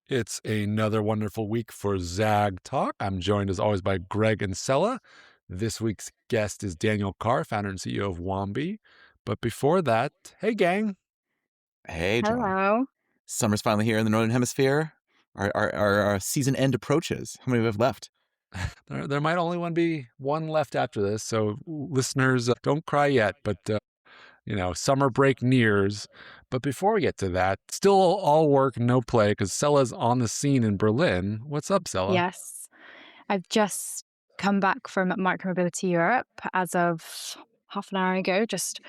It's another wonderful week for Zag Talk. I'm joined as always by Greg and Sella. This week's guest is Daniel Carr, founder and CEO of Wombi. But before that, hey gang. Hey, John. Hello. Summer's finally here in the Northern Hemisphere. Our season end approaches. How many do we have left? There might only be one left after this, so listeners, don't cry yet. But summer break nears. But before we get to that, still all work, no play, because Sella's on the scene in Berlin. What's up, Sella? Yes. I've just come back from Micromobility Europe as of half an hour ago. Just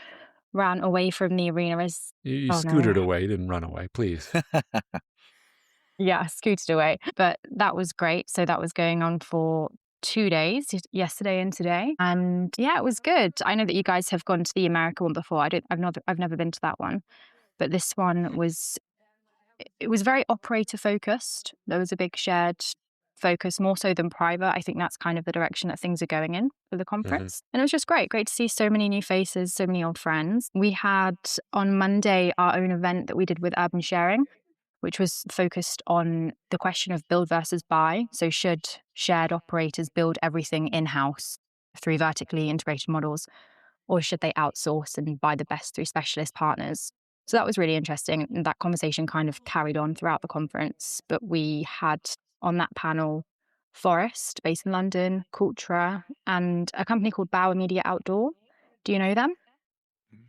ran away from the arena. You scootered away, you didn't run away, please. Yeah, scooted away. But that was great. So that was going on for 2 days, yesterday and today. And yeah, it was good. I know that you guys have gone to the America one before. I've never been to that one. But this one was very operator focused. There was a big shared focus, more so than private. I think that's kind of the direction that things are going in for the conference. And it was just great to see so many new faces, so many old friends. We had on Monday our own event that we did with Urban Sharing, which was focused on the question of build versus buy. So should shared operators build everything in-house through vertically integrated models, or should they outsource and buy the best through specialist partners? So that was really interesting. And that conversation kind of carried on throughout the conference. But we had on that panel Forest, based in London, Cultra, and a company called Bauer Media Outdoor. Do you know them?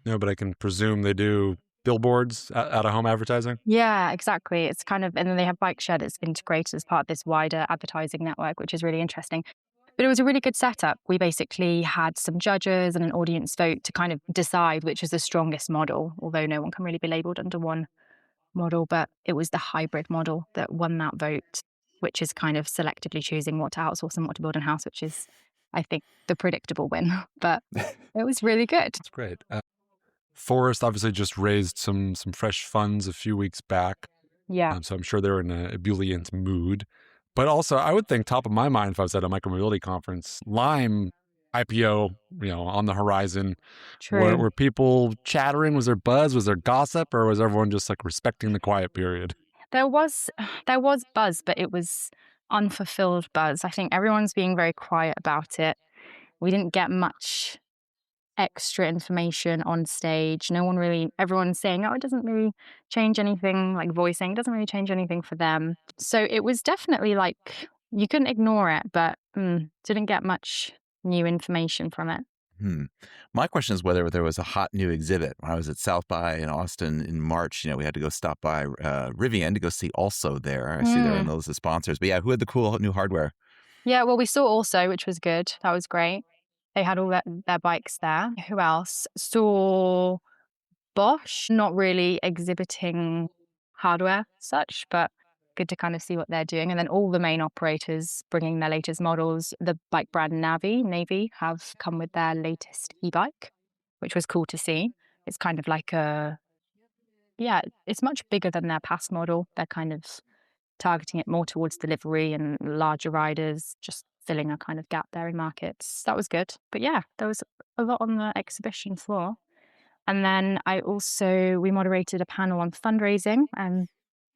No, but I can presume they do billboards, out-of-home advertising? Yeah, exactly. It's kind of, and then they have bike share that's integrated as part of this wider advertising network, which is really interesting. But it was a really good setup. We basically had some judges and an audience vote to kind of decide which is the strongest model, although no one can really be labeled under one model, but it was the hybrid model that won that vote, which is kind of selectively choosing what to outsource and what to build in-house, which is, I think, the predictable win. But it was really good. That's great. Forest obviously just raised some fresh funds a few weeks back. Yeah. So I'm sure they're in a ebullient mood. But also, I would think top of my mind if I was at a micromobility conference, Lime IPO, on the horizon. True. Were people chattering? Was there buzz? Was there gossip? Or was everyone just like respecting the quiet period? There was buzz, but it was unfulfilled buzz. I think everyone's being very quiet about it. We didn't get much extra information on stage. Everyone's saying, oh, it doesn't really change anything, like voicing, it doesn't really change anything for them. So it was definitely like, you couldn't ignore it, but didn't get much new information from it. My question is whether there was a hot new exhibit. When I was at South by in Austin in March, we had to go stop by Rivian to go see Also there. I see they're in those as sponsors. But yeah, who had the cool new hardware? Yeah, well, we saw Also, which was good. That was great. They had all their bikes there. Who else? Saw Bosch, not really exhibiting hardware such, but good to kind of see what they're doing. And then all the main operators bringing their latest models. The bike brand Navy have come with their latest e-bike, which was cool to see. It's kind of like it's much bigger than their past model. They're kind of targeting it more towards delivery and larger riders, just filling a kind of gap there in markets. That was good. But yeah, there was a lot on the exhibition floor. And then we moderated a panel on fundraising, and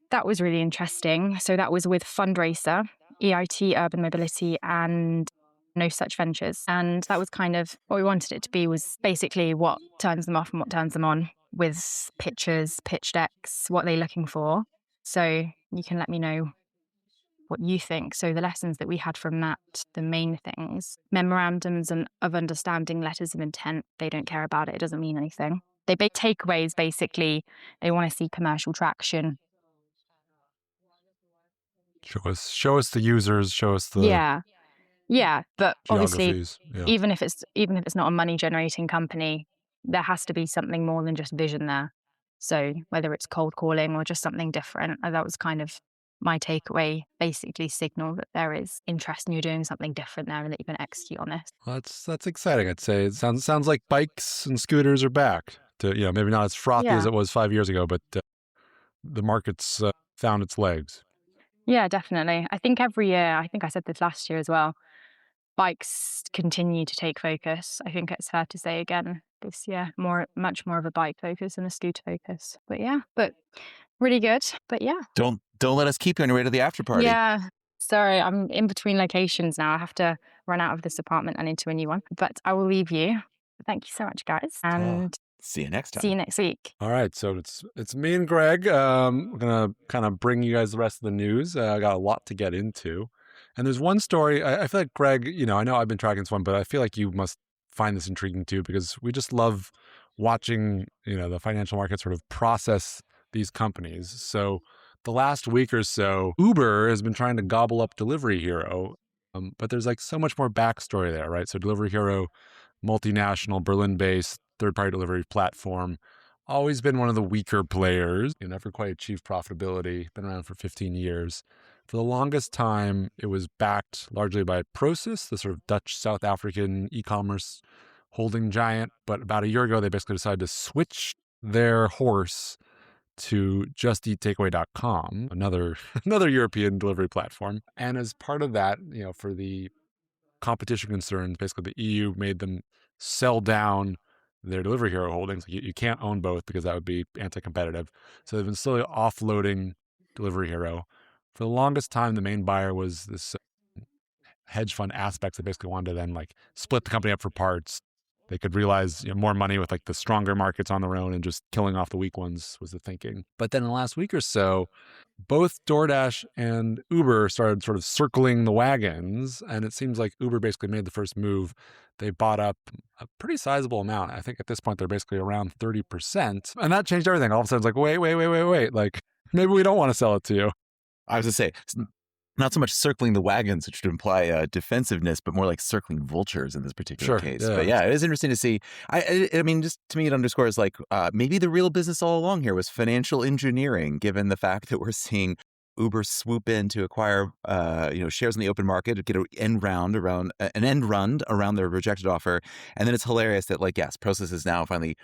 that was really interesting. So that was with Fundraiser, EIT, Urban Mobility, and No Such Ventures. And that was kind of what we wanted it to be, was basically what turns them off and what turns them on, with pictures, pitch decks, what they're looking for. So you can let me know what you think. So the lessons that we had from that, the main things, memorandums of understanding, letters of intent, they don't care about it. It doesn't mean anything. They make takeaways, basically. They want to see commercial traction. Show us the users, show us the Yeah, but obviously, yeah. even if it's not a money generating company, there has to be something more than just vision there. So whether it's cold calling or just something different, that was kind of my takeaway. Basically signal that there is interest and you're doing something different there and that you can execute on it. Well, that's exciting. I'd say it sounds like bikes and scooters are back to, maybe not as frothy as it was 5 years ago, but the market's found its legs. Yeah, definitely. I think every year, I think I said this last year as well, bikes continue to take focus. I think it's fair to say again this year, much more of a bike focus than a scooter focus. But yeah, but really good. But yeah. Don't let us keep you on your way to the after party. Yeah. Sorry, I'm in between locations now. I have to run out of this apartment and into a new one. But I will leave you. Thank you so much, guys. And see you next time. see you next week. All right, so it's me and Greg. We're gonna kind of bring you guys the rest of the news. I got a lot to get into, and there's one story. I feel like Greg, I know I've been tracking this one, but I feel like you must find this intriguing too, because we just love watching the financial market sort of process these companies. So the last week or so, Uber has been trying to gobble up Delivery Hero, but there's like so much more backstory there, right? So Delivery Hero, multinational, Berlin-based third-party delivery platform, always been one of the weaker players. Never quite achieved profitability. Been around for 15 years. For the longest time, it was backed largely by Prosus, the sort of Dutch South African e-commerce holding giant. But about a year ago, they basically decided to switch their horse to JustEatTakeaway.com, another European delivery platform. And as part of that, for the competition concerns, basically the EU made them sell down their Delivery Hero holdings. You can't own both because that would be anti-competitive. So they've been slowly offloading Delivery Hero. For the longest time, the main buyer was this hedge fund Aspects that basically wanted to then like split the company up for parts. They could realize more money with like the stronger markets on their own and just killing off the weak ones was the thinking. But then in the last week or so, both DoorDash and Uber started sort of circling the wagons. And it seems like Uber basically made the first move. They bought up a pretty sizable amount. I think at this point, they're basically around 30%. And that changed everything. All of a sudden, it's like, wait. Like, maybe we don't want to sell it to you. I was going to say, not so much circling the wagons, which would imply defensiveness, but more like circling vultures in this particular case. Yeah. But yeah, it is interesting to see. I mean, just to me, it underscores like maybe the real business all along here was financial engineering, given the fact that we're seeing Uber swoop in to acquire shares in the open market to get an end run around their rejected offer. And then it's hilarious that Prosus is now finally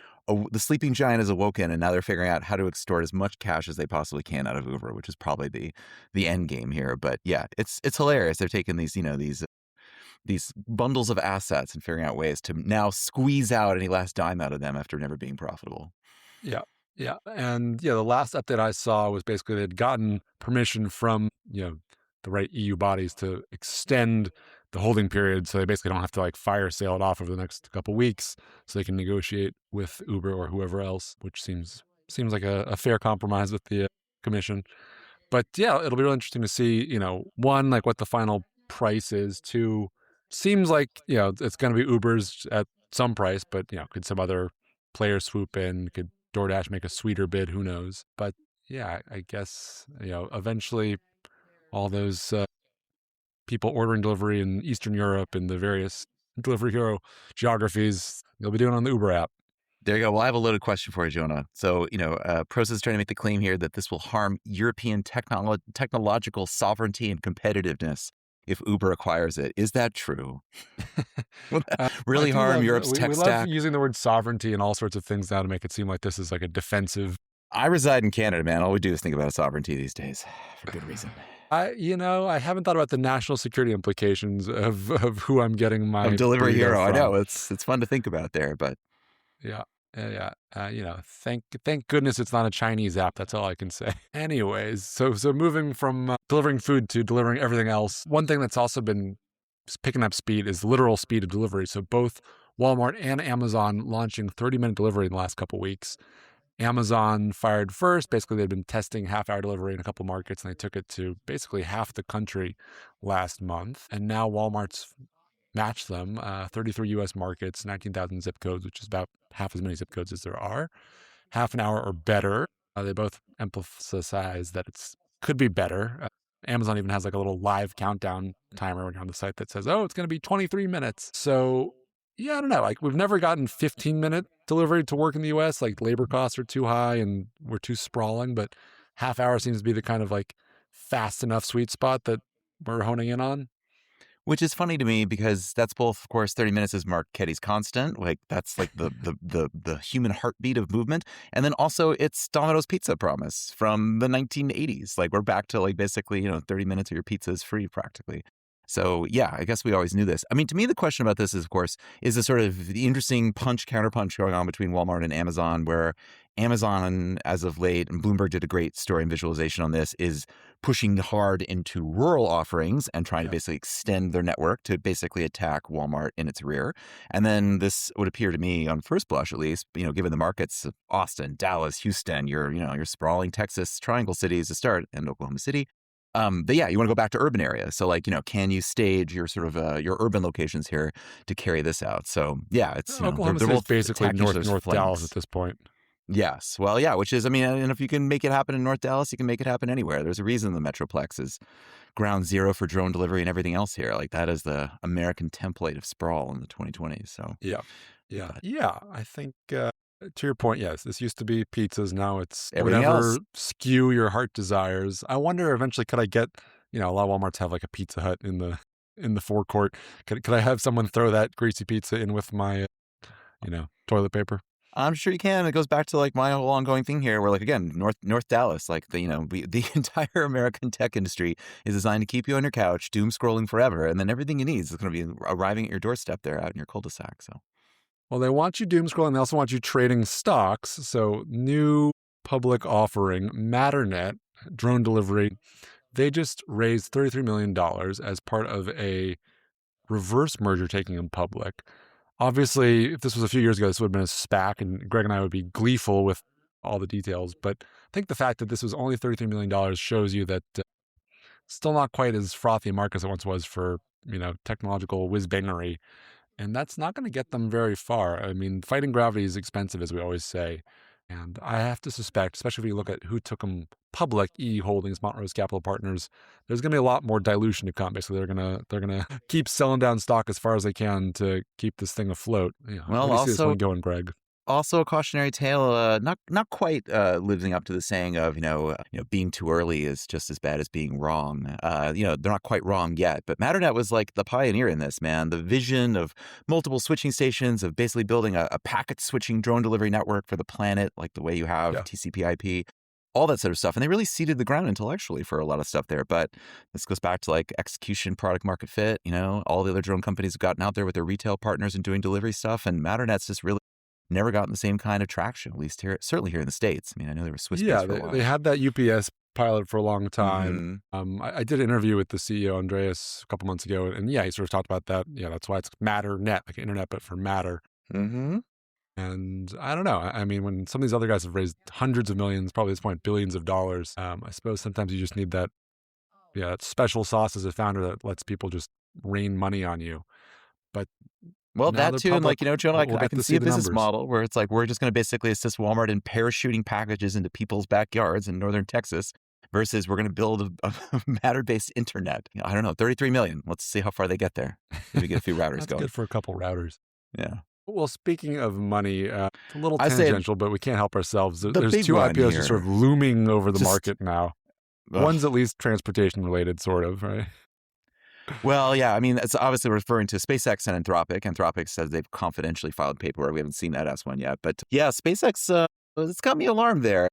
the sleeping giant has awoken, and now they're figuring out how to extort as much cash as they possibly can out of Uber, which is probably the end game here. But yeah, it's hilarious. They're taking these bundles of assets and figuring out ways to now squeeze out any last dime out of them after never being profitable. Yeah. Yeah. And the last update I saw was basically they'd gotten permission from, the right EU bodies to extend the holding period. So they basically don't have to fire sale it off over the next couple of weeks, so they can negotiate with Uber or whoever else, which seems like a fair compromise with the commission. But yeah, it'll be really interesting to see, one, what the final price is. Two, seems like, it's going to be Uber's at some price, but, could some other player swoop in? Could DoorDash make a sweeter bid? Who knows? But yeah, I guess, eventually all those people ordering delivery in Eastern Europe and the various Delivery Hero geographies, you'll be doing on the Uber app. There you go. Well, I have a loaded question for you, Jonah. So, Prosus is trying to make the claim here that this will harm European technological sovereignty and competitiveness if Uber acquires it. Is that true? Will that really harm Europe's tech stack? We love using the word sovereignty and all sorts of things now to make it seem like this is like a defensive. I reside in Canada, man. All we do is think about sovereignty these days, for good reason. I haven't thought about the national security implications of who I'm getting my Delivery Hero. From. I know it's fun to think about there, but yeah. Thank goodness it's not a Chinese app. That's all I can say. Anyways, so moving from delivering food to delivering everything else. One thing that's also been picking up speed is literal speed of delivery. So both Walmart and Amazon launching 30-minute delivery in the last couple of weeks. Amazon fired first. Basically, they'd been testing half-hour delivery in a couple markets, and they took it to basically half the country last month. And now Walmart's matched them, 33 U.S. markets, 19,000 zip codes, which is about half as many zip codes as there are. Half an hour or better. They both emphasize that it could be better. Amazon even has a little live countdown timer on the site that says, it's going to be 23 minutes. So yeah, I don't know. We've never gotten 15-minute delivery to work in the U.S. Labor costs are too high and we're too sprawling, but half hour seems to be the kind of fast enough sweet spot that we're honing in on. Which is funny to me because that's both, of course, 30 minutes is Mark Ketty's constant. That's the human heartbeat of movement. And then also it's Domino's pizza promise from the 1980s. We're back to basically, 30 minutes of your pizza is free practically. So yeah, I guess we always knew this. I mean, to me, the question about this is, of course, is a sort of the interesting counterpunch going on between Walmart and Amazon, where Amazon, as of late, and Bloomberg did a great story and visualization on this, is pushing hard into rural offerings and trying to basically extend their network to basically attack Walmart in its rear. And then this would appear to me, on first blush at least, given the markets of Austin, Dallas, Houston, your sprawling Texas triangle cities to start, and Oklahoma City. But yeah, you want to go back to urban areas. So can you stage your sort of your urban locations here to carry this out? So yeah, it's Oklahoma they're City is both basically North flanks. Dallas at this point. Yes. Well, yeah, which is, and if you can make it happen in North Dallas, you can make it happen anywhere. There's a reason the Metroplex is ground zero for drone delivery and everything else here. Like, that is the American template of sprawl in the 2020s. So yeah. I think to your point, yes, this used to be pizzas. Now it's everything whatever else. skew your heart desires. I wonder eventually, could I get, a lot of Walmarts have like a Pizza Hut in the forecourt. Could I have someone throw that greasy pizza in with my, toilet paper? I'm sure you can. It goes back to like my whole ongoing thing here, where like, again, North Dallas, like the entire American tech industry is designed to keep you on your couch, doom scrolling forever, and then everything you need is going to be arriving at your doorstep there, out in your cul-de-sac. So, well, they want you doom scrolling. They also want you trading stocks. So, new public offering, Matternet drone delivery. They just raised $33 million as part of a reverse merger taking them public. Obviously, if this was a few years ago, this would have been a SPAC, and Greg and I would be gleeful with all the details. But I think the fact that this was only $33 million shows you that still not quite as frothy a market as it once was for, technological whiz-bangery. And that's not going to get them very far. I mean, fighting gravity is expensive, as we always say. And I have to suspect, especially if you look at who took them public, E Holdings, Montrose Capital Partners, there's going to be a lot more dilution to come. Basically, they're gonna keep selling down stock as far as they can to keep this thing afloat. well, how do you see this also one going, Greg? also a cautionary tale, not quite living up to the saying of being too early is just as bad as being wrong. They're not quite wrong yet, but Matternet was like the pioneer in this, man. The vision of multiple switching stations, of basically building a packet switching drone delivery network for the planet, like the way you have TCP/IP. All that sort of stuff. And they really seeded the ground intellectually for a lot of stuff there. But this goes back to like execution, product market fit. All the other drone companies have gotten out there with their retail partners and doing delivery stuff. And Matternet's just really never gotten the same kind of traction, at least here, certainly here in the States. I mean, I know they were Swiss-based for a while. They had that UPS pilot for a long time. I did an interview with the CEO, Andreas, a couple months ago. And he sort of talked about that. Yeah, that's why it's Matternet, like internet, but for matter. And I don't know. I mean, when some of these other guys have raised hundreds of millions, probably at this point, billions of dollars, I suppose sometimes you just need that special sauce as a founder that lets people just rain money on you. But well, that too, public, and Joe, I can see a business model where it's like we're just going to basically assist Walmart in parachuting packages into people's backyards in northern Texas, versus we're going to build a Matter-based internet. I don't know, 33 million. Let's see how far they get there. Maybe get a few routers That's going. Good for a couple routers. Yeah. Well, speaking of money, it's a little tangential, but we can't help ourselves. There's two IPOs just sort of looming over the market now. One's at least transportation related, sort of, right? Well, yeah. I mean, it's obviously referring to SpaceX and Anthropic. Anthropic says they've confidentially filed paperwork. We haven't seen that S1 yet. But yeah, SpaceX, it's got me alarmed there.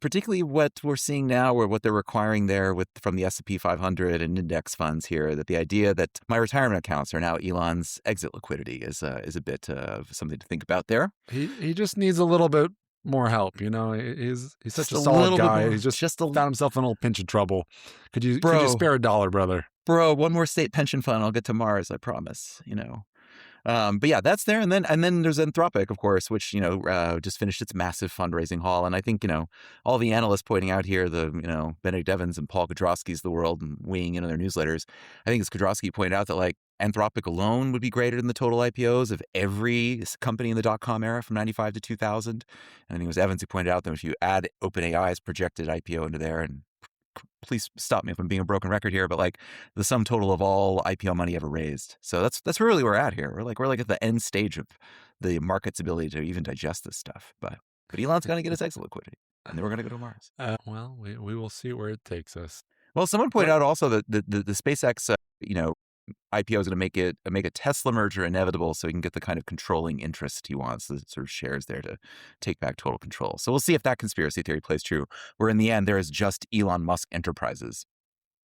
Particularly what we're seeing now, or what they're requiring there from the S&P 500 and index funds here, that the idea that my retirement accounts are now Elon's exit liquidity is a bit of something to think about there. He just needs a little bit more help. He's such a solid guy. He's just found himself in a little pinch of trouble. Could you spare $1, brother? Bro, one more state pension fund, I'll get to Mars, I promise. But yeah, that's there. And then there's Anthropic, of course, which, just finished its massive fundraising haul. And I think, all the analysts pointing out here, the, Benedict Evans and Paul Kudrowski's of the world and weighing in on their newsletters. I think as Kudrowski pointed out that like Anthropic alone would be greater than the total IPOs of every company in the .com era from 95 to 2000. And I think it was Evans who pointed out that if you add OpenAI's projected IPO into there, and please stop me if I'm being a broken record here, but like the sum total of all IPO money ever raised. So that's really where we're at here. We're like at the end stage of the market's ability to even digest this stuff. But Elon's going to get his exit liquidity, and then we're going to go to Mars. Well, we will see where it takes us. Well, someone pointed out also that the SpaceX, IPO is going to make a Tesla merger inevitable, so he can get the kind of controlling interest he wants, the sort of shares there to take back total control. So we'll see if that conspiracy theory plays true, where in the end there is just Elon Musk Enterprises,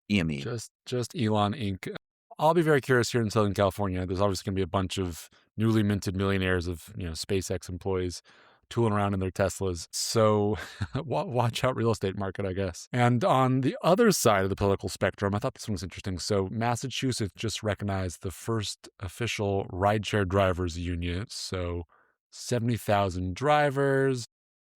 EME. Just Elon Inc. I'll be very curious here in Southern California. There's obviously going to be a bunch of newly minted millionaires of SpaceX employees tooling around in their Teslas. So watch out, real estate market, I guess. And on the other side of the political spectrum, I thought this one was interesting. So Massachusetts just recognized the first official rideshare drivers union. So 70,000 drivers,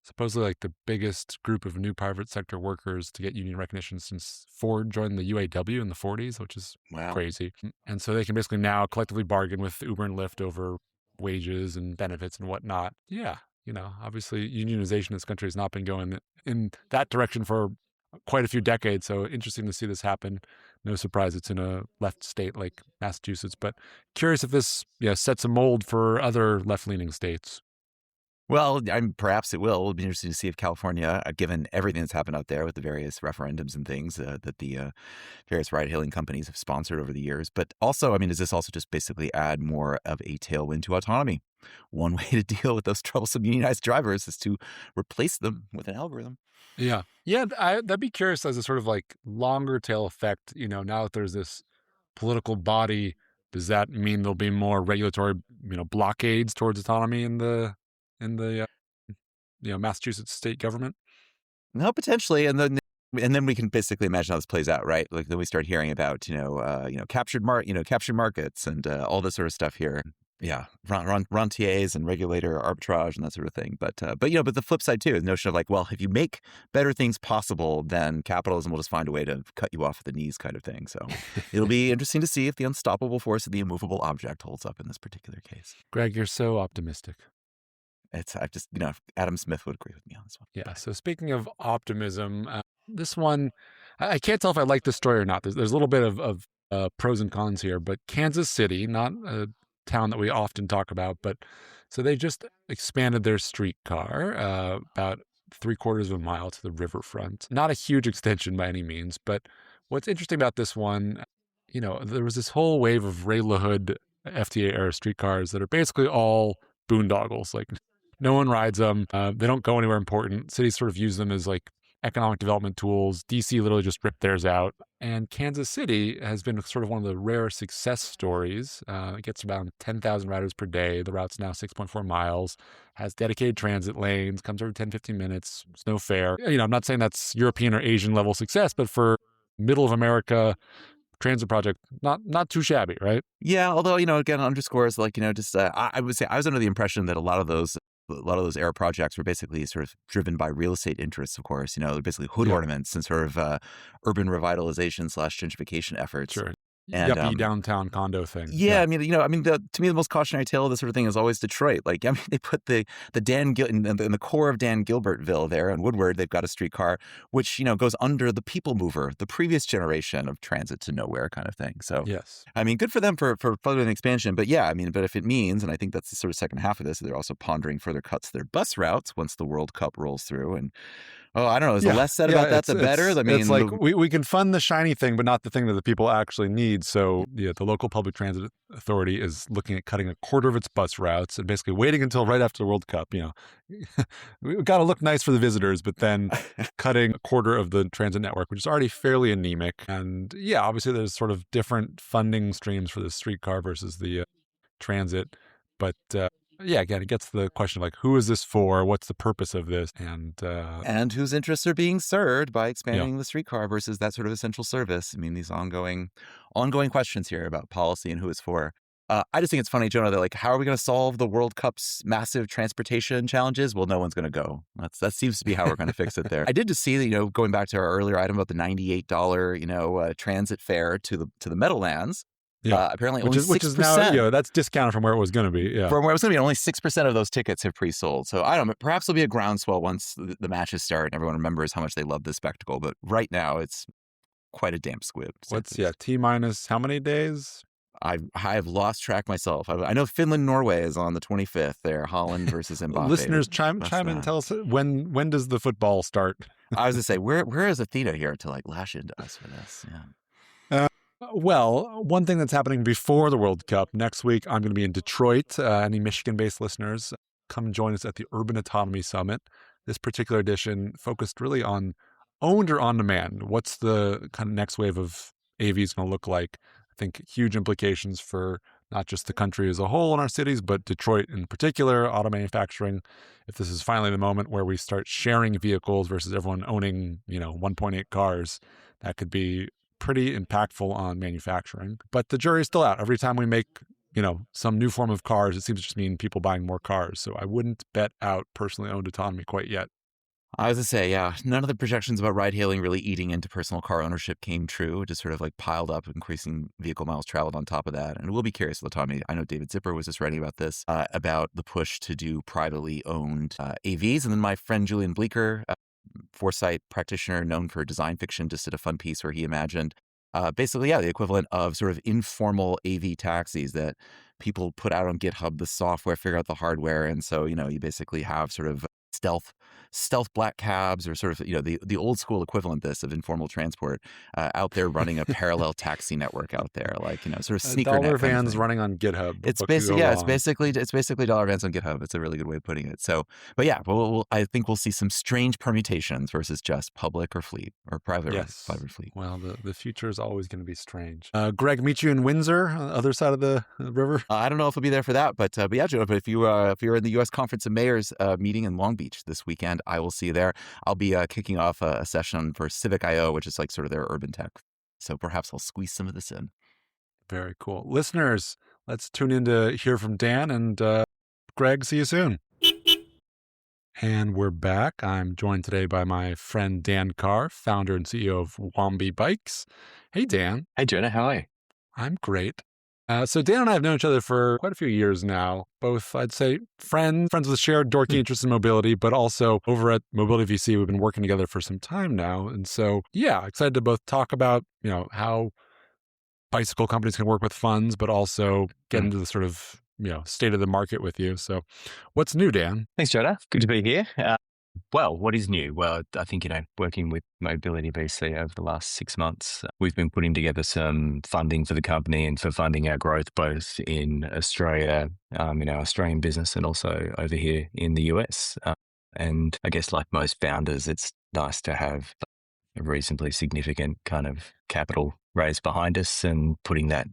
supposedly like the biggest group of new private sector workers to get union recognition since Ford joined the UAW in the 40s, which is crazy. And so they can basically now collectively bargain with Uber and Lyft over wages and benefits and whatnot. Yeah. Obviously unionization in this country has not been going in that direction for quite a few decades. So interesting to see this happen. No surprise it's in a left state like Massachusetts, but curious if this sets a mold for other left-leaning states. Well, perhaps it will. It'll be interesting to see if California, given everything that's happened out there with the various referendums and things that the various ride-hailing companies have sponsored over the years. But also, does this also just basically add more of a tailwind to autonomy? One way to deal with those troublesome unionized drivers is to replace them with an algorithm. Yeah. That'd be curious as a sort of like longer tail effect. Now that there's this political body, does that mean there'll be more regulatory, blockades towards autonomy in the Massachusetts state government? No, potentially, and then we can basically imagine how this plays out, right? Like then we start hearing about captured markets and all this sort of stuff here. Yeah, rentiers and regulator arbitrage and that sort of thing. But the flip side too is the notion of like, well, if you make better things possible, then capitalism will just find a way to cut you off at the knees, kind of thing. So it'll be interesting to see if the unstoppable force of the immovable object holds up in this particular case. Greg, you're so optimistic. Adam Smith would agree with me on this one. Yeah. So speaking of optimism, this one, I can't tell if I like this story or not. There's a little bit of pros and cons here, but Kansas City, not a town that we often talk about, but so they just expanded their streetcar about 3/4 of a mile to the riverfront. Not a huge extension by any means, but what's interesting about this one, there was this whole wave of Ray LaHood FTA era streetcars that are basically all boondoggles. Like no one rides them. They don't go anywhere important. Cities sort of use them as like economic development tools. DC literally just ripped theirs out. And Kansas City has been sort of one of the rare success stories. It gets around 10,000 riders per day. The route's now 6.4 miles, has dedicated transit lanes, comes every 10, 15 minutes. It's no fare. I'm not saying that's European or Asian level success, but for middle of America transit project, not too shabby, right? Yeah, although, again, underscores like, I would say I was under the impression that a lot of those air projects were basically sort of driven by real estate interests, of course. They're basically hood ornaments and sort of urban revitalization / gentrification efforts. Sure. And, yuppie downtown condo thing. Yeah, to me, the most cautionary tale of this sort of thing is always Detroit. Like, they put the in the core of Dan Gilbertville there in Woodward. They've got a streetcar which goes under the People Mover, the previous generation of transit to nowhere kind of thing. So yes, good for them for furthering expansion. But yeah, but if it means, and I think that's the sort of second half of this, they're also pondering further cuts to their bus routes once the World Cup rolls through. And I don't know. Is the less said about that, the better? It's like we can fund the shiny thing, but not the thing that the people actually need. So the local public transit authority is looking at cutting 1/4 of its bus routes and basically waiting until right after the World Cup. We've got to look nice for the visitors, but then cutting 1/4 of the transit network, which is already fairly anemic. And yeah, obviously there's sort of different funding streams for the streetcar versus the transit, but yeah, again, it gets to the question of like, who is this for? What's the purpose of this? And whose interests are being served by expanding the streetcar versus that sort of essential service? These ongoing questions here about policy and who it's for. I just think it's funny, Jonah, that like, how are we going to solve the World Cup's massive transportation challenges? Well, no one's going to go. That seems to be how we're going to fix it there. I did just see that, going back to our earlier item about the $98, transit fare to the Meadowlands. Yeah, apparently only 6%. Which is now, that's discounted from where it was going to be. Yeah, from where it was going to be, only 6% of those tickets have pre-sold. So I don't know. Perhaps there'll be a groundswell once the matches start and everyone remembers how much they love this spectacle. But right now, it's quite a damp squib. T minus how many days? I've lost track myself. I know Finland, Norway is on the 25th there. Holland versus Mbappe. Listeners, chime in. Tell us when does the football start? I was going to say, where is Athena here to like lash into us for this? Yeah. Well, one thing that's happening before the World Cup, next week, I'm going to be in Detroit. Any Michigan-based listeners, come join us at the Urban Autonomy Summit. This particular edition focused really on owned or on demand. What's the kind of next wave of AVs going to look like? I think huge implications for not just the country as a whole in our cities, but Detroit in particular, auto manufacturing. If this is finally the moment where we start sharing vehicles versus everyone owning, 1.8 cars, that could be pretty impactful on manufacturing. But the jury's still out. Every time we make, some new form of cars, it seems to just mean people buying more cars. So I wouldn't bet out personally owned autonomy quite yet. I was to say, yeah, none of the projections about ride hailing really eating into personal car ownership came true. It just sort of like piled up, increasing vehicle miles traveled on top of that. And we'll be curious with autonomy. I know David Zipper was just writing about this, about the push to do privately owned AVs. And then my friend Julian Bleeker, foresight practitioner known for design fiction, just did a fun piece where he imagined basically, the equivalent of sort of informal AV taxis that people put out on GitHub, the software, figure out the hardware. And so, you basically have sort of stealth black cabs, or sort of the old school equivalent of informal transport out there running a parallel taxi network out there, like sort of sneaker dollar net kind of vans thing. running on GitHub. It's basically it's basically dollar vans on GitHub. It's a really good way of putting it. So, but yeah, I think we'll see some strange permutations versus just public or fleet or private or fleet. Well, the future is always going to be strange. Greg, meet you in Windsor, on the other side of the river. I don't know if I'll be there for that, but yeah, Joe. But if you're in the U.S. Conference of Mayors meeting in Long Beach this weekend, I will see you there. I'll be kicking off a session for Civic I/O, which is like sort of their urban tech. So perhaps I'll squeeze some of this in. Very cool. Listeners, let's tune in to hear from Dan and Greg. See you soon. And we're back. I'm joined today by my friend Dan Carr, founder and CEO of Wombi Bikes. Hey, Dan. Hey, Jonah. How are you? I'm great. So Dan and I have known each other for quite a few years now. Both, I'd say, friends with shared dorky interest in mobility, but also over at Mobility VC, we've been working together for some time now. And so, excited to both talk about, how bicycle companies can work with funds, but also get into the sort of, state of the market with you. So what's new, Dan? Thanks, Jonah. Good to be here. Well, what is new? Well, I think, working with Mobility VC over the last 6 months, we've been putting together some funding for the company and for funding our growth, both in Australia, in our Australian business, and also over here in the US. And I guess like most founders, it's nice to have a reasonably significant kind of capital raised behind us and putting that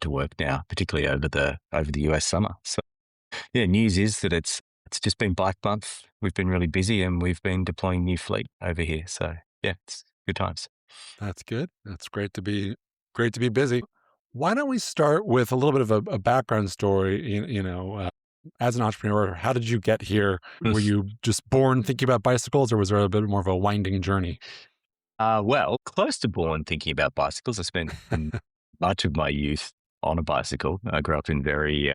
to work now, particularly over the US summer. So yeah, news is that it's just been bike month. We've been really busy and we've been deploying new fleet over here. So yeah, it's good times. That's good. That's great to be busy. Why don't we start with a little bit of a background story? As an entrepreneur, how did you get here? Were you just born thinking about bicycles, or was there a bit more of a winding journey? Well, close to born thinking about bicycles. I spent much of my youth on a bicycle. I grew up in very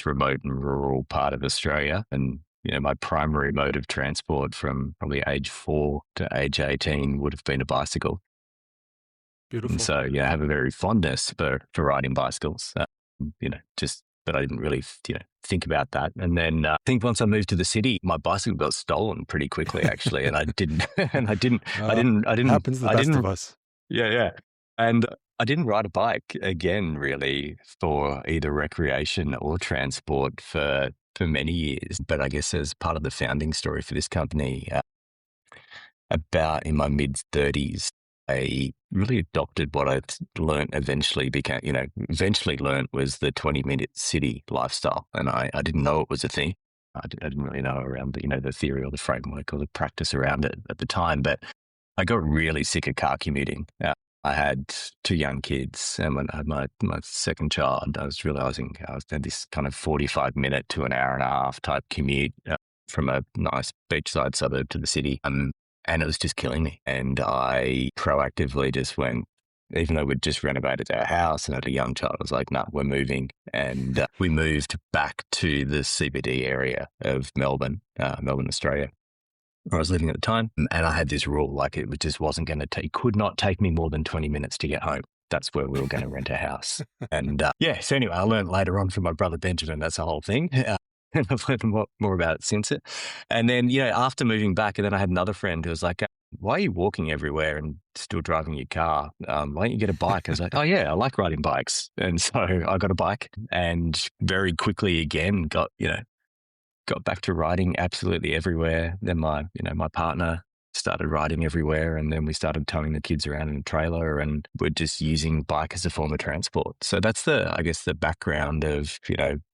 remote and rural part of Australia. And, my primary mode of transport from probably age 4 to age 18 would have been a bicycle. Beautiful. And so, I have a very fondness for riding bicycles, but I didn't really, think about that. And then I think once I moved to the city, my bicycle got stolen pretty quickly, actually. And I didn't. Happens to the best of us. Yeah. And I didn't ride a bike again, really, for either recreation or transport for many years. But I guess as part of the founding story for this company, about in my mid-30s, I really adopted what I learned eventually learned was the 20-minute city lifestyle. And I didn't know it was a thing. I didn't really know around the theory or the framework or the practice around it at the time. But I got really sick of car commuting. I had 2 young kids, and when I had my second child, I was realizing I had this kind of 45-minute to an hour and a half type commute from a nice beachside suburb to the city. And it was just killing me. And I proactively just went, even though we'd just renovated our house and had a young child, I was like, no, we're moving. And we moved back to the CBD area of Melbourne, Australia, where I was living at the time. And I had this rule, like it just wasn't going to could not take me more than 20 minutes to get home. That's where we were going to rent a house. And so anyway, I learned later on from my brother Benjamin, that's the whole thing. And I've learned more about it since it. And then, after moving back, and then I had another friend who was like, why are you walking everywhere and still driving your car? Why don't you get a bike? I was like, oh yeah, I like riding bikes. And so I got a bike and very quickly again got back to riding absolutely everywhere. Then my partner started riding everywhere, and then we started towing the kids around in a trailer, and we're just using bike as a form of transport. So that's the background of,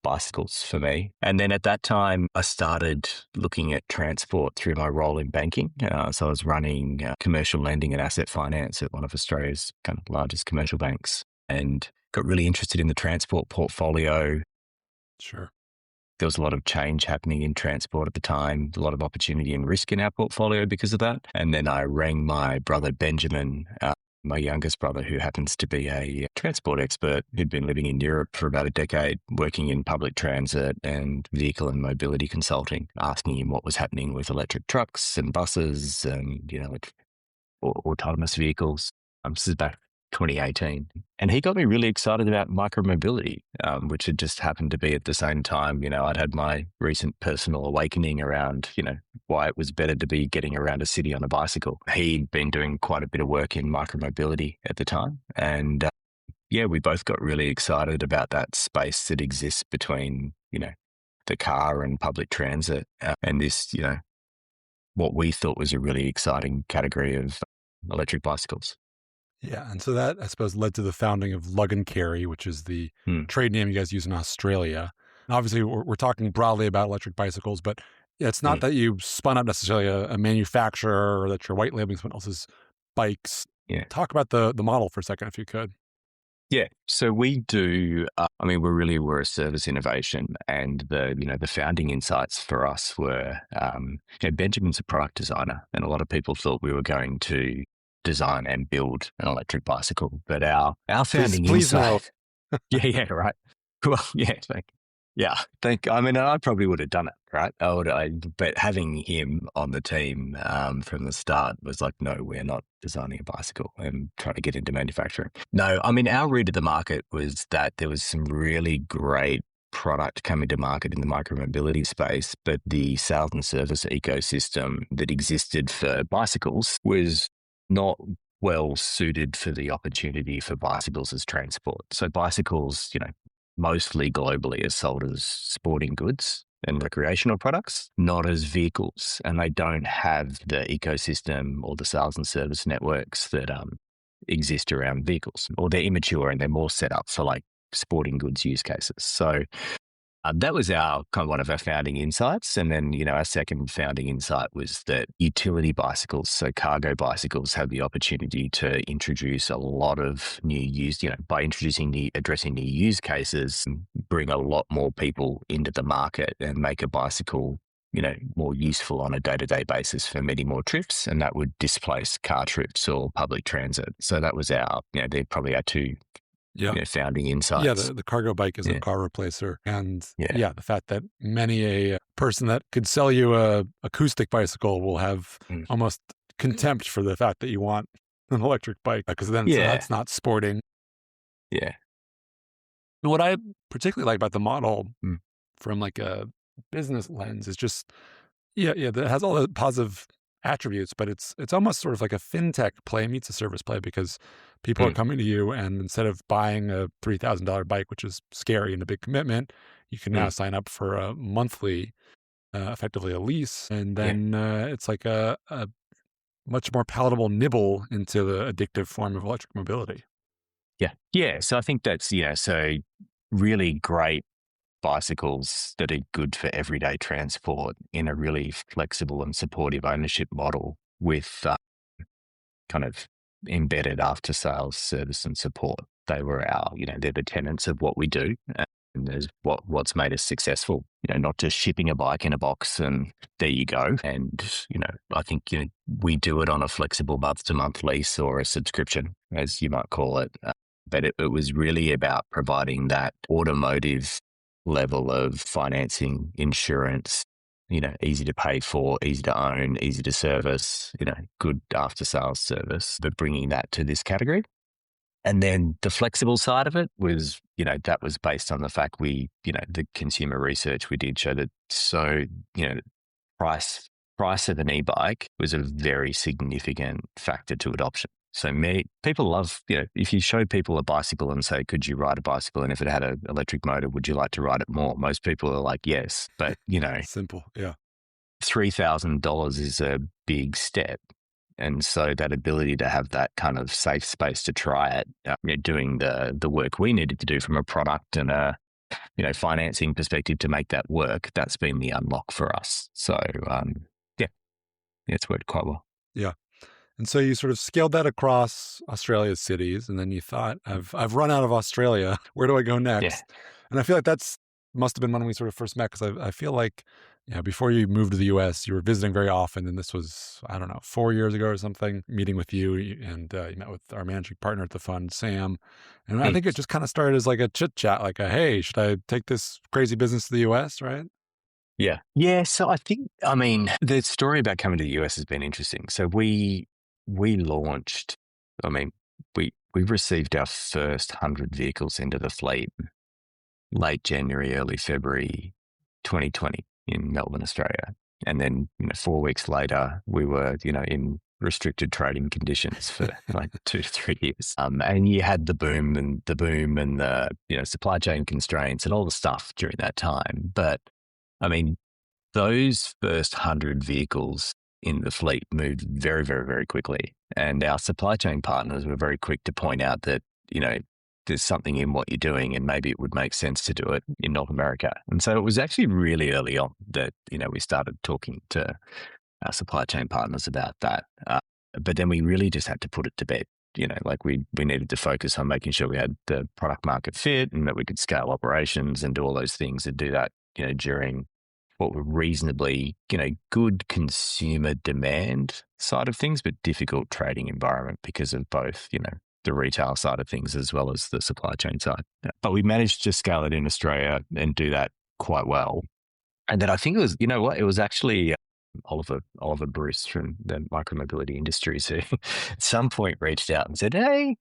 bicycles for me. And then at that time, I started looking at transport through my role in banking. So I was running commercial lending and asset finance at one of Australia's kind of largest commercial banks, and got really interested in the transport portfolio. Sure. There was a lot of change happening in transport at the time, a lot of opportunity and risk in our portfolio because of that. And then I rang my brother Benjamin, my youngest brother, who happens to be a transport expert who'd been living in Europe for about a decade, working in public transit and vehicle and mobility consulting, asking him what was happening with electric trucks and buses and, autonomous vehicles. This is back 2018. And he got me really excited about micromobility, which had just happened to be at the same time. I'd had my recent personal awakening around, why it was better to be getting around a city on a bicycle. He'd been doing quite a bit of work in micromobility at the time. And we both got really excited about that space that exists between, the car and public transit and this, what we thought was a really exciting category of electric bicycles. Yeah. And so that, I suppose, led to the founding of Lug and Carry, which is the trade name you guys use in Australia. And obviously, we're talking broadly about electric bicycles, but it's not that you spun up necessarily a manufacturer or that you're white labeling someone else's bikes. Yeah. Talk about the model for a second, if you could. Yeah. So we do, we're a service innovation, and the founding insights for us were, Benjamin's a product designer, and a lot of people thought we were going to design and build an electric bicycle, but our founding insight. Yeah, right. Well, I probably would have done it, right? But having him on the team from the start was like, no, we're not designing a bicycle and trying to get into manufacturing. No, our read of the market was that there was some really great product coming to market in the micromobility space, but the sales and service ecosystem that existed for bicycles was not well suited for the opportunity for bicycles as transport. So bicycles, mostly globally are sold as sporting goods and recreational products, not as vehicles. And they don't have the ecosystem or the sales and service networks that exist around vehicles, or they're immature and they're more set up for like sporting goods use cases. So that was one of our founding insights. And then, our second founding insight was that utility bicycles, so cargo bicycles, have the opportunity to introduce a lot of new use, by addressing new use cases, bring a lot more people into the market and make a bicycle, more useful on a day-to-day basis for many more trips. And that would displace car trips or public transit. So that was they're probably our two founding insights. Yeah, the cargo bike is a car replacer. And the fact that many a person that could sell you a acoustic bicycle will have almost contempt for the fact that you want an electric bike, because then that's not sporting. Yeah. And what I particularly like about the model from like a business lens is just, that has all the positive attributes, but it's almost sort of like a fintech play meets a service play, because people are coming to you, and instead of buying a $3,000 bike, which is scary and a big commitment, you can now sign up for a monthly, effectively a lease, and then it's like a much more palatable nibble into the addictive form of electric mobility. Yeah. So I think that's, so really great bicycles that are good for everyday transport in a really flexible and supportive ownership model with kind of embedded after sales service and support. They were they're the tenets of what we do. And there's what's made us successful, not just shipping a bike in a box and there you go. And, I think, we do it on a flexible month-to-month lease or a subscription, as you might call it. But it was really about providing that automotive level of financing, insurance, easy to pay for, easy to own, easy to service, good after sales service, but bringing that to this category. And then the flexible side of it was, that was based on the fact the consumer research we did showed that price of an e-bike was a very significant factor to adoption. So people love, if you show people a bicycle and say, could you ride a bicycle? And if it had an electric motor, would you like to ride it more? Most people are like, yes. But, Simple. Yeah. $3,000 is a big step. And so that ability to have that kind of safe space to try it, doing the work we needed to do from a product and a financing perspective to make that work, that's been the unlock for us. So yeah, it's worked quite well. Yeah. And so you sort of scaled that across Australia's cities, and then you thought, I've run out of Australia. Where do I go next? Yeah. And I feel like that's must have been when we sort of first met, because I feel like before you moved to the US, you were visiting very often, and this was, I don't know, 4 years ago or something, meeting with you, and you met with our managing partner at the fund, Sam. And I think it just kind of started as like a chit chat, like a, hey, should I take this crazy business to the US, right? Yeah. Yeah. So I think, the story about coming to the US has been interesting. So we launched, we received our first 100 vehicles into the fleet late January, early February 2020 in Melbourne, Australia. And then 4 weeks later, we were, in restricted trading conditions for like 2 to 3 years. And you had the boom and the, supply chain constraints and all the stuff during that time. But those first 100 vehicles in the fleet moved very, very, very quickly. And our supply chain partners were very quick to point out that, there's something in what you're doing and maybe it would make sense to do it in North America. And so it was actually really early on that, we started talking to our supply chain partners about that. But then we really just had to put it to bed. We needed to focus on making sure we had the product market fit and that we could scale operations and do all those things and do that, during what were reasonably, good consumer demand side of things, but difficult trading environment because of both, the retail side of things as well as the supply chain side. But we managed to scale it in Australia and do that quite well. And then I think it was, it was actually Oliver Bruce from the micromobility industries who at some point reached out and said, hey,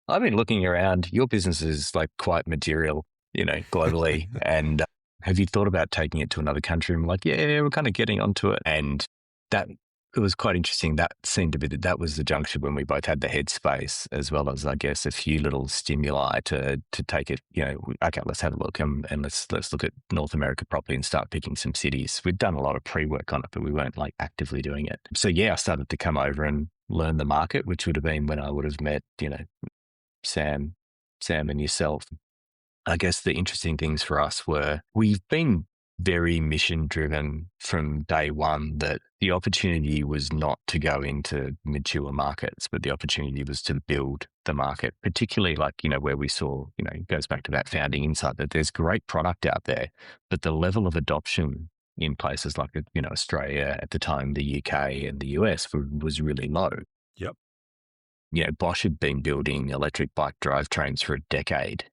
I've been looking around. Your business is like quite material, globally. And have you thought about taking it to another country? And I'm like, yeah, we're kind of getting onto it. And it was quite interesting. That seemed to be that was the juncture when we both had the headspace as well as, I guess, a few little stimuli to take it, okay, let's have a look and let's look at North America properly and start picking some cities. We'd done a lot of pre-work on it, but we weren't like actively doing it. So yeah, I started to come over and learn the market, which would have been when I would have met, Sam and yourself. I guess the interesting things for us were we've been very mission driven from day one, that the opportunity was not to go into mature markets, but the opportunity was to build the market, particularly like, where we saw, it goes back to that founding insight that there's great product out there, but the level of adoption in places like, Australia at the time, the UK and the US was really low. Yep. Bosch had been building electric bike drivetrains for a decade.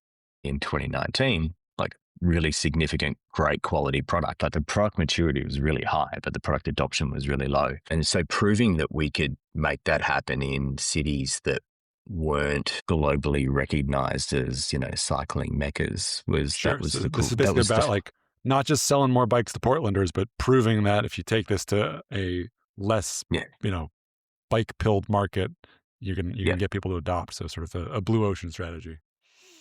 In 2019, like really significant, great quality product. Like the product maturity was really high, but the product adoption was really low. And so proving that we could make that happen in cities that weren't globally recognized as, cycling meccas was, sure. That was so the cool. This is basically about like not just selling more bikes to Portlanders, but proving that if you take this to a less, bike-pilled market, you can get people to adopt. So sort of a blue ocean strategy.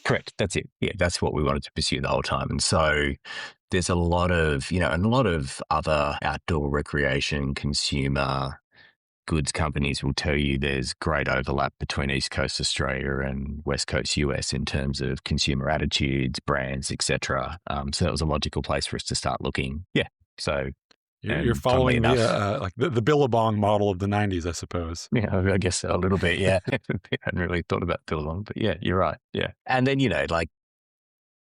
Correct. That's it. Yeah, that's what we wanted to pursue the whole time. And so there's a lot of, and a lot of other outdoor recreation consumer goods companies will tell you there's great overlap between East Coast Australia and West Coast US in terms of consumer attitudes, brands, etc. So that was a logical place for us to start looking. Yeah. So you're following the Billabong model of the 90s, I suppose. Yeah, I guess a little bit, yeah. I hadn't really thought about Billabong, but yeah, you're right, yeah. And then, like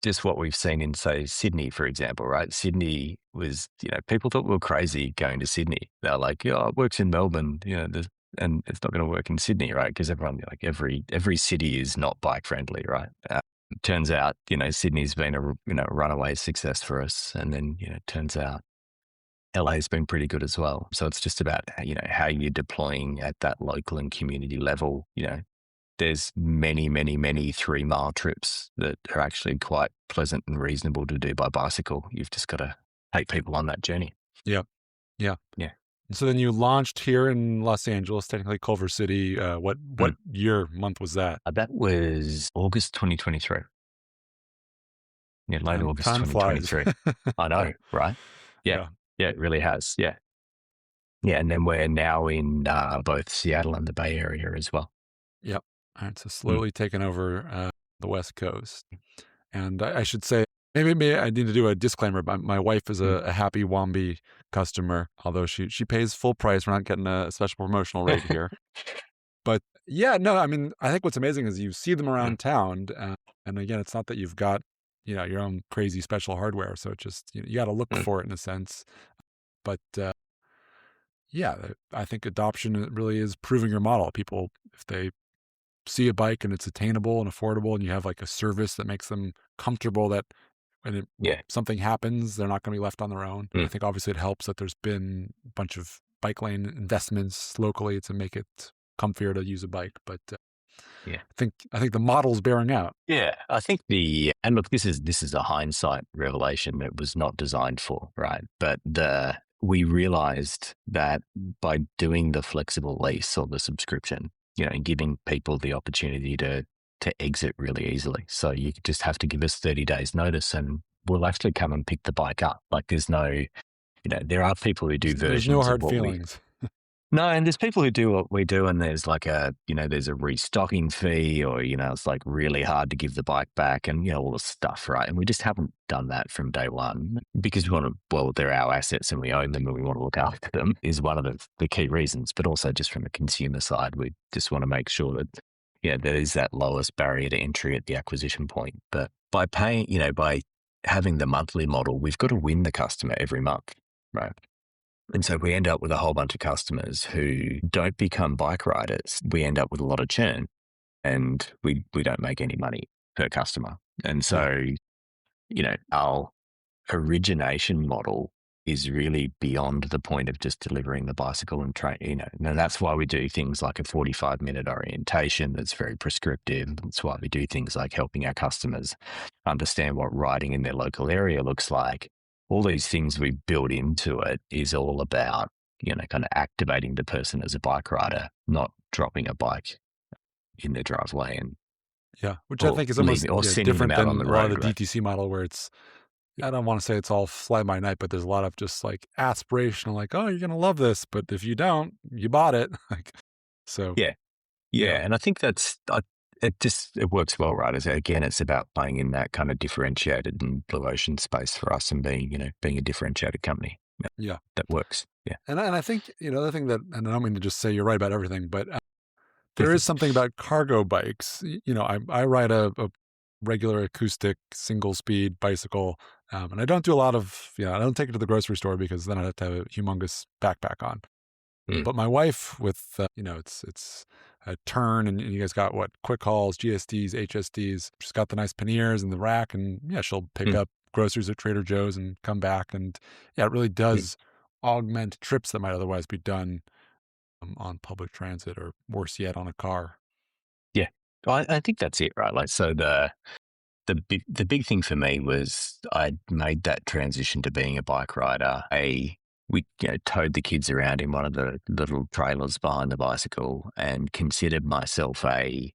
just what we've seen in, say, Sydney, for example, right? Sydney was, people thought we were crazy going to Sydney. They're like, it works in Melbourne, and it's not going to work in Sydney, right? Because everyone, like every city is not bike friendly, right? Turns out, Sydney's been a runaway success for us. And then, turns out, LA's been pretty good as well. So it's just about, how you're deploying at that local and community level. There's many, many, many 3-mile trips that are actually quite pleasant and reasonable to do by bicycle. You've just got to take people on that journey. Yeah. And so then you launched here in Los Angeles, technically Culver City. What month was that? That was August 2023. Yeah, late August time 2023. I know, right? Yeah. Yeah, it really has. Yeah. Yeah, and then we're now in both Seattle and the Bay Area as well. Yep. All right, so Mm. slowly taking over the West Coast. And I should say, maybe I need to do a disclaimer. My wife is a happy Wombi customer, although she pays full price. We're not getting a special promotional rate here. But yeah, no, I mean, I think what's amazing is you see them around town. And again, it's not that you've got, your own crazy special hardware. So it just, you got to look for it in a sense. But yeah, I think adoption really is proving your model. People, if they see a bike and it's attainable and affordable and you have like a service that makes them comfortable that when something happens, they're not going to be left on their own. I think obviously it helps that there's been a bunch of bike lane investments locally to make it comfier to use a bike. But I think the model's bearing out. Yeah, I think and look, this is a hindsight revelation. It was not designed for, right? But we realized that by doing the flexible lease or the subscription, and giving people the opportunity to exit really easily. So you just have to give us 30 days notice and we'll actually come and pick the bike up. Like there's no, there are people who do versions There's no hard of what feelings. No, and there's people who do what we do, and there's like there's a restocking fee, or it's like really hard to give the bike back, and all the stuff, right? And we just haven't done that from day one because we want to. Well, they're our assets, and we own them, and we want to look after them. Is one of the key reasons, but also just from a consumer side, we just want to make sure that there is that lowest barrier to entry at the acquisition point. But by paying, by having the monthly model, we've got to win the customer every month, right? And so we end up with a whole bunch of customers who don't become bike riders. We end up with a lot of churn and we don't make any money per customer. And so, our origination model is really beyond the point of just delivering the bicycle and train, and that's why we do things like a 45-minute orientation that's very prescriptive. That's why we do things like helping our customers understand what riding in their local area looks like. All these things we build into it is all about, kind of activating the person as a bike rider, not dropping a bike in their driveway. And which I think is almost different than on the a lot road, of the DTC model where it's, I don't want to say it's all fly by night, but there's a lot of just like aspirational, like, oh, you're going to love this, but if you don't, you bought it. Like, so. Yeah. And I think it works well, right? Again, it's about playing in that kind of differentiated and blue ocean space for us and being a differentiated company. Yeah. That works. Yeah. And I think, the other thing that, and I don't mean to just say you're right about everything, but there is something about cargo bikes. I ride a regular acoustic single speed bicycle. And I don't do a lot of, I don't take it to the grocery store because then I'd have to have a humongous backpack on. But my wife with, it's a turn and you guys got quick hauls, GSDs, HSDs. She's got the nice panniers and the rack and she'll pick up groceries at Trader Joe's and come back. And it really does augment trips that might otherwise be done on public transit or worse yet on a car. Yeah, I think that's it, right? Like, so the big thing for me was I made that transition to being a bike rider. We towed the kids around in one of the little trailers behind the bicycle and considered myself I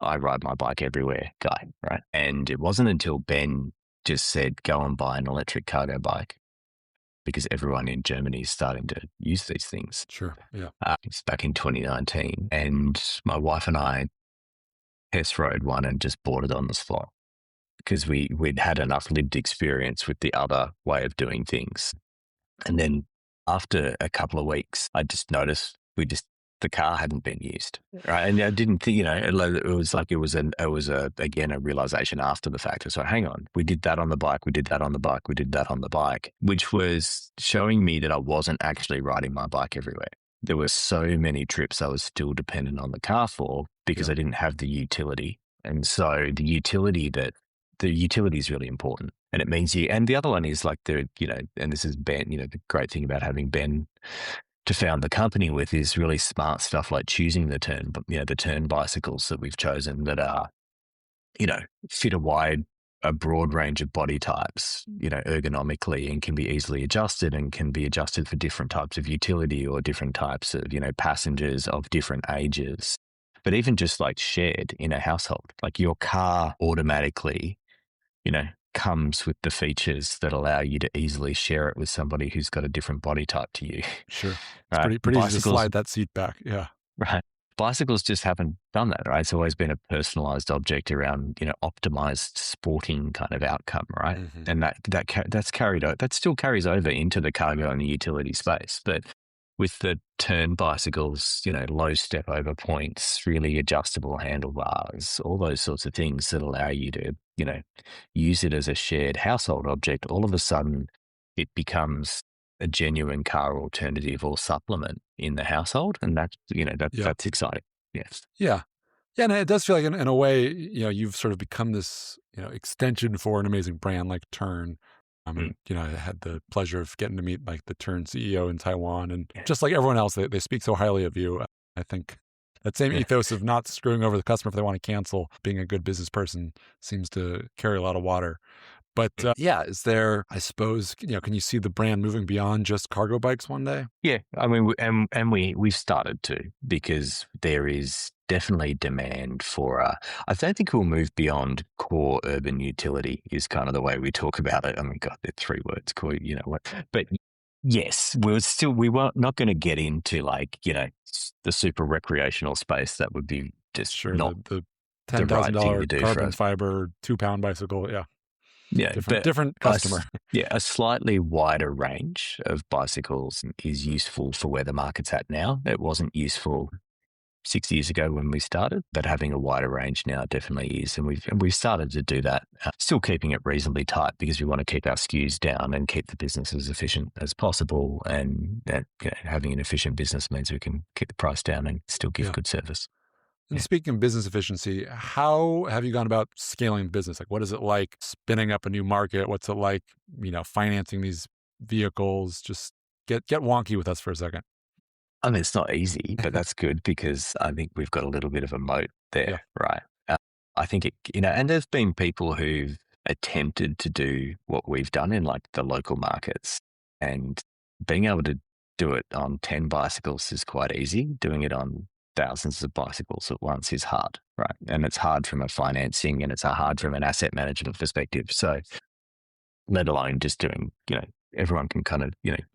ride my bike everywhere guy, right? And it wasn't until Ben just said, go and buy an electric cargo bike because everyone in Germany is starting to use these things. Sure, yeah. It's back in 2019. And my wife and I test rode one and just bought it on the spot because we'd had enough lived experience with the other way of doing things. And then after a couple of weeks, I just noticed the car hadn't been used, right? And I didn't think, it was again a realization after the fact. So hang on, we did that on the bike, we did that on the bike, we did that on the bike, which was showing me that I wasn't actually riding my bike everywhere. There were so many trips I was still dependent on the car for because I didn't have the utility. And so the utility is really important. And it means and the other one is like and this is Ben, the great thing about having Ben to found the company with is really smart stuff like choosing the turn bicycles that we've chosen that are, fit a broad range of body types, ergonomically and can be easily adjusted and can be adjusted for different types of utility or different types of, passengers of different ages. But even just like shared in a household, like your car automatically, comes with the features that allow you to easily share it with somebody who's got a different body type to you. Sure. It's Right? pretty easy to Bicycles, slide that seat back. Yeah. right? Bicycles just haven't done that, right? It's always been a personalized object around, optimized sporting kind of outcome, right? Mhm. And that still carries over into the cargo and the utility space. But with the turn bicycles, low step over points, really adjustable handlebars, all those sorts of things that allow you to, use it as a shared household object, all of a sudden it becomes a genuine car alternative or supplement in the household. And Yeah. that's exciting. Yes. Yeah. Yeah, and it does feel like in a way, you've sort of become this, extension for an amazing brand like Turn. Mm. And, I had the pleasure of getting to meet like the Turn CEO in Taiwan, and Yeah. just like everyone else, they speak so highly of you. I think that same Yeah. ethos of not screwing over the customer if they want to cancel, being a good business person seems to carry a lot of water. But yeah, is there, I suppose, can you see the brand moving beyond just cargo bikes one day? Yeah, I mean, we've started to, because there is definitely demand for. I don't think we'll move beyond core urban utility. Is kind of the way we talk about it. I mean, God, they're 3 words. Core, what? But yes, we were not going to get into the super recreational space. That would be just Sure, not the the right thing to $10,000 do for carbon us. fiber 2-pound bicycle. Yeah, Yeah, but different customer. a slightly wider range of bicycles is useful for where the market's at now. It wasn't useful 6 years ago when we started, but having a wider range now definitely is. And we've started to do that, still keeping it reasonably tight because we want to keep our SKUs down and keep the business as efficient as possible. And having an efficient business means we can keep the price down and still give Yeah. good service. And Yeah. speaking of business efficiency, how have you gone about scaling business? Like, what is it like spinning up a new market? What's it like, financing these vehicles? Just get wonky with us for a second. I mean, it's not easy, but that's good because I think we've got a little bit of a moat there, Yeah. right? I think and there's been people who've attempted to do what we've done in like the local markets, and being able to do it on 10 bicycles is quite easy. Doing it on thousands of bicycles at once is hard, right? And it's hard from a financing and it's hard from an asset management perspective. So let alone just doing, everyone can kind of,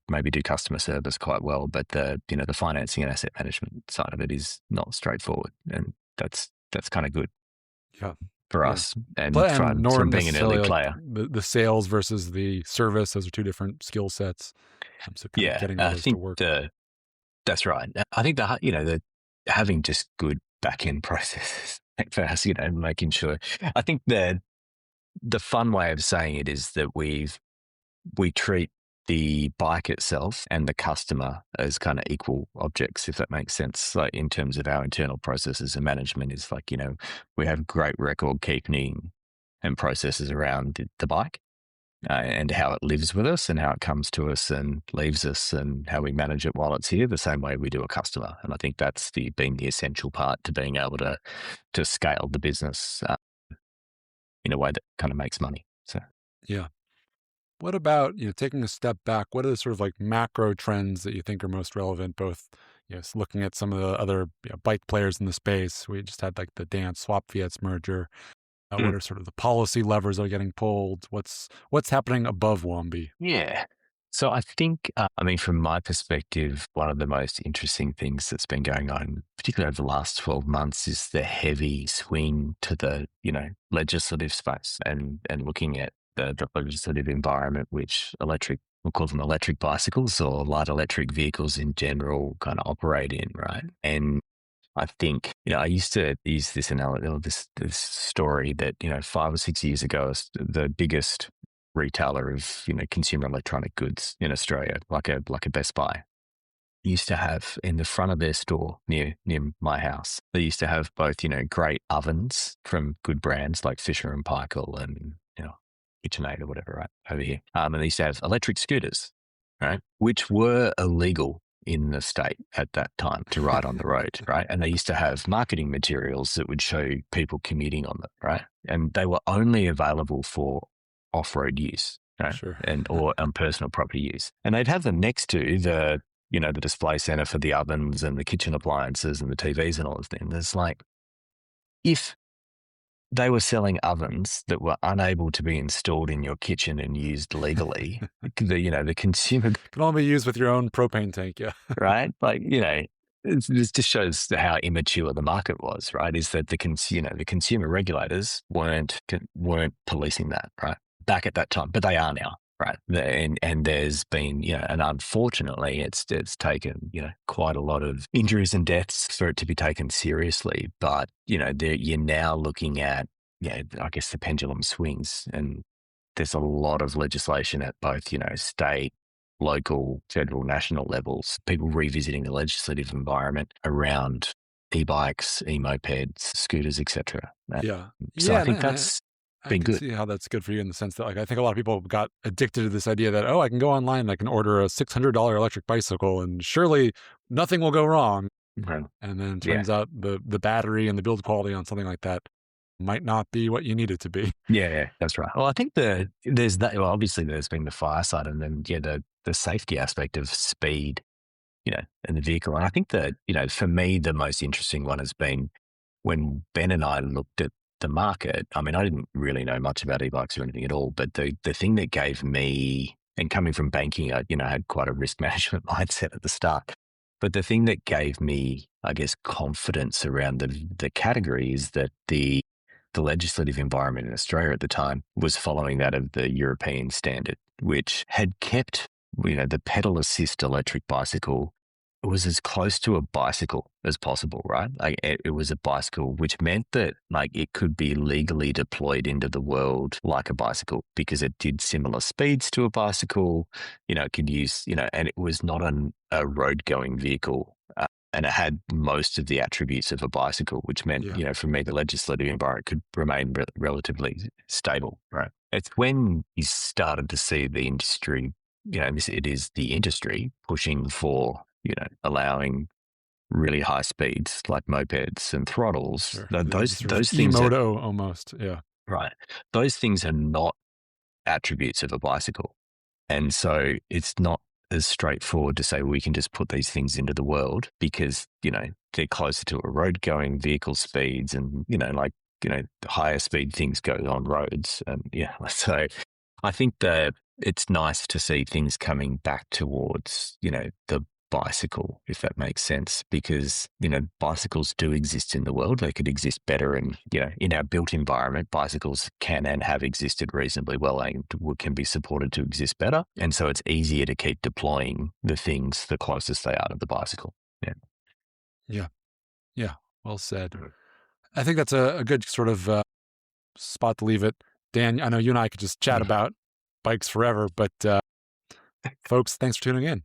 maybe do customer service quite well, but the financing and asset management side of it is not straightforward. And that's kind of good Yeah. for Yeah. us and But nor from being an early necessarily player. like the sales versus the service; those are two different skill sets. So kind of getting all I those to think work. that's right. I think the having just good back end processes for us, making sure. I think the fun way of saying it is that we treat the bike itself and the customer as kind of equal objects, if that makes sense. Like in terms of our internal processes and management is like, we have great record keeping and processes around the bike and how it lives with us and how it comes to us and leaves us and how we manage it while it's here, the same way we do a customer. And I think that's been the essential part to being able to scale the business in a way that kind of makes money. So Yeah. What about, taking a step back? What are the sort of like macro trends that you think are most relevant? Both, looking at some of the other bike players in the space. We just had like the Dance Swap Fiats merger. What are sort of the policy levers that are getting pulled? What's happening above Wombi? Yeah. So I think, from my perspective, one of the most interesting things that's been going on, particularly over the last 12 months, is the heavy swing to the, legislative space and looking at the legislative environment, which we'll call them electric bicycles or light electric vehicles in general kind of operate in, right? And I think, I used to use this analogy, this story that, 5 or 6 years ago, the biggest retailer of, consumer electronic goods in Australia, like a Best Buy, used to have in the front of their store near my house, they used to have both, great ovens from good brands like Fisher and Paykel and, KitchenAid or whatever, right, over here. And they used to have electric scooters, right, which were illegal in the state at that time to ride on the road, right? And they used to have marketing materials that would show people commuting on them, right? And they were only available for off-road use, right? Sure. Or personal property use. And they'd have them next to the display center for the ovens and the kitchen appliances and the TVs and all of them. There's like, if they were selling ovens that were unable to be installed in your kitchen and used legally. The consumer, Can only be used with your own propane tank. Yeah. right? Like, it just shows how immature the market was, right? Is that the consumer regulators weren't policing that, right? Back at that time, but they are now, right? And there's been, and unfortunately, it's taken, quite a lot of injuries and deaths for it to be taken seriously. But you're now looking at, I guess the pendulum swings, and there's a lot of legislation at both, state, local, federal, national levels, people revisiting the legislative environment around e-bikes, e-mopeds, scooters, etc. Yeah. So I Yeah. think And that's I been can good. see how that's good for you in the sense that, like, I think a lot of people got addicted to this idea that, oh, I can go online and I can order a $600 electric bicycle and surely nothing will go wrong. Right. And then it Yeah. turns out the battery and the build quality on something like that might not be what you need it to be. Yeah, that's right. Well, I think there's that. Well, obviously there's been the fire side, and then the safety aspect of speed, in the vehicle. And I think that for me the most interesting one has been when Ben and I looked at the market. I mean, I didn't really know much about e-bikes or anything at all, but the thing that gave me, and coming from banking, I had quite a risk management mindset at the start. But the thing that gave me, I guess, confidence around the category is that the legislative environment in Australia at the time was following that of the European standard, which had kept, the pedal assist electric bicycle. It was as close to a bicycle as possible, right? Like it was a bicycle, which meant that like it could be legally deployed into the world like a bicycle because it did similar speeds to a bicycle. It could use, and it was not a road going vehicle. And it had most of the attributes of a bicycle, which meant, Yeah. for me, the legislative environment could remain relatively stable, right? It's when you started to see the industry, it is the industry pushing for, allowing really high speeds like mopeds and throttles. Sure. The Those sort of things are e-moto almost. Yeah. right. Those things are not attributes of a bicycle. And so it's not as straightforward to say we can just put these things into the world because, they're closer to a road going vehicle speeds and, higher speed things go on roads. And so I think that it's nice to see things coming back towards, the bicycle, if that makes sense, because, bicycles do exist in the world. They could exist better. And, in our built environment, bicycles can and have existed reasonably well and can be supported to exist better. And so it's easier to keep deploying the things the closest they are to the bicycle. Yeah. Yeah. Yeah. Well said. I think that's a good sort of spot to leave it. Dan, I know you and I could just chat Yeah. about bikes forever, but folks, thanks for tuning in.